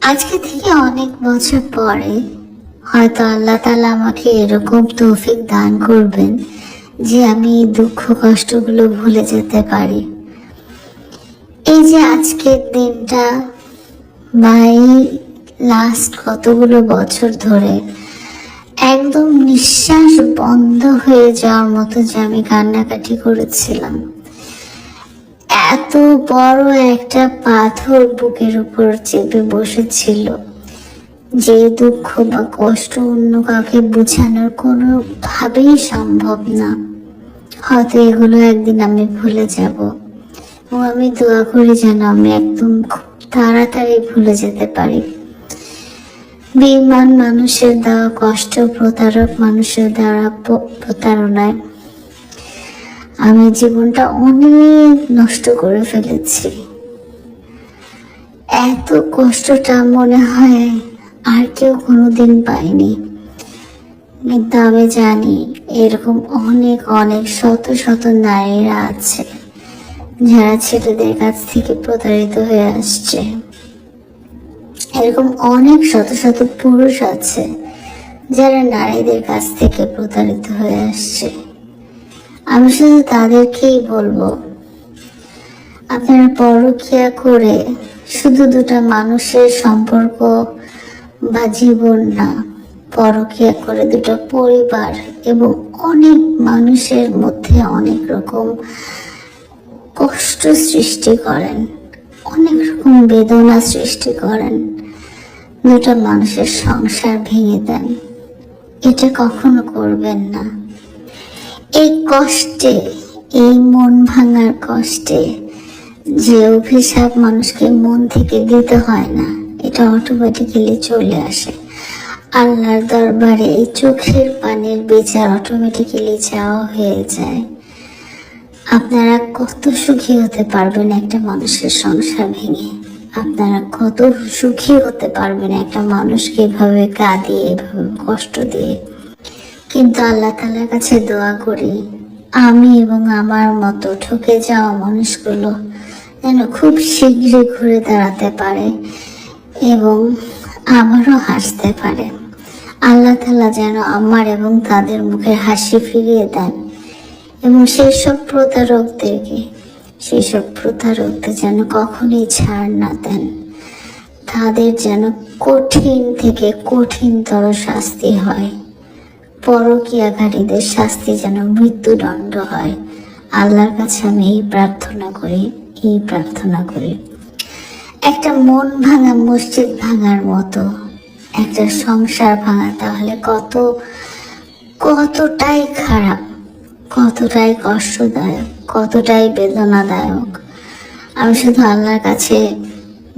আজকে থেকে অনেক বছর পরে হয়তো আল্লাহ তাআলা আমাকে এরকম তৌফিক দান করবেন যে আমি এই দুঃখ কষ্টগুলো ভুলে যেতে পারি। এই যে আজকের দিনটা বা এই লাস্ট কতগুলো বছর ধরে একদম নিঃশ্বাস বন্ধ হয়ে যাওয়ার মতো যে আমি কান্নাকাটি করেছিলাম, এত বড় একটা পাথর বুকের উপর চেপে বসেছিল, যে দুঃখ বা কষ্ট অন্য কাউকে বোঝানোর কোনোভাবেই সম্ভব না। হয়তো এগুলো একদিন আমি ভুলে যাব, ও আমি দোয়া করি যেন আমি একদম খুব তাড়াতাড়ি ভুলে যেতে পারি। বেঈমান মানুষের দেওয়া কষ্ট, প্রতারক মানুষের দ্বারা প্রতারণায় আমি জীবনটা অনেক নষ্ট করে ফেলেছি। এত কষ্টটা মনে হয় আর কেউ কোনোদিন পায়নি। কিন্তু আমি জানি এরকম অনেক অনেক শত শত নারীরা আছে যারা ছেলেদের কাছ থেকে প্রতারিত হয়ে আসছে। এরকম অনেক শত শত পুরুষ আছে যারা নারীদের কাছ থেকে প্রতারিত হয়ে আসছে। আমি শুধু তাদেরকেই বলবো, আপনারা পরকীয়া করে শুধু দুটা মানুষের সম্পর্ক বা জীবন না, পরকীয়া করে দুটো পরিবার এবং অনেক মানুষের মধ্যে অনেক রকম কষ্ট সৃষ্টি করেন, অনেক রকম বেদনা সৃষ্টি করেন, দুটো মানুষের সংসার ভেঙে দেন। এটা কখনো করবেন না। এই কষ্টে, এই মন ভাঙার কষ্টে যে অভিশাপ মানুষকে মন থেকে দিতে হয় না, এটা অটোমেটিক্যালি চলে আসে আল্লাহর দরবারে। এই চোখের পানির বিচার অটোমেটিক্যালি চাওয়া হয়ে যায়। আপনারা কত সুখী হতে পারবেন একটা মানুষের সংসার ভেঙে? আপনারা কত সুখী হতে পারবেন একটা মানুষকে এভাবে কাঁদিয়ে, এভাবে কষ্ট দিয়ে? কিন্তু আল্লাহ তাআলার কাছে দোয়া করি আমি এবং আমার মতো ঠকে যাওয়া মানুষগুলো যেন খুব শীঘ্রই ঘুরে দাঁড়াতে পারে এবং আমারও হাসতে পারে। আল্লাহ তাআলা যেন আমার এবং তাদের মুখে হাসি ফিরিয়ে দেন এবং সেই সব প্রতারকদের যেন কখনোই ছাড় না দেন। তাদের যেন কঠিন থেকে কঠিনতর শাস্তি হয়। পরকীয়াকারীদের শাস্তি যেন মৃত্যুদণ্ড হয়। আল্লাহর কাছে আমি এই প্রার্থনা করি। একটা মন ভাঙা মসজিদ ভাঙার মতো একটা সংসার ভাঙা তাহলে কতটাই খারাপ, কতটাই কষ্টদায়ক, কতটাই বেদনাদায়ক। আমি শুধু আল্লাহর কাছে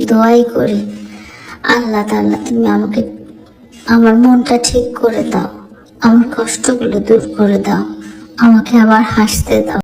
দোয়াই করি, আল্লাহ তাআলা তুমি আমাকে আমার মনটা ঠিক করে দাও, আমার কষ্টগুলো দূর করে দাও, আমাকে আবার হাসতে দাও।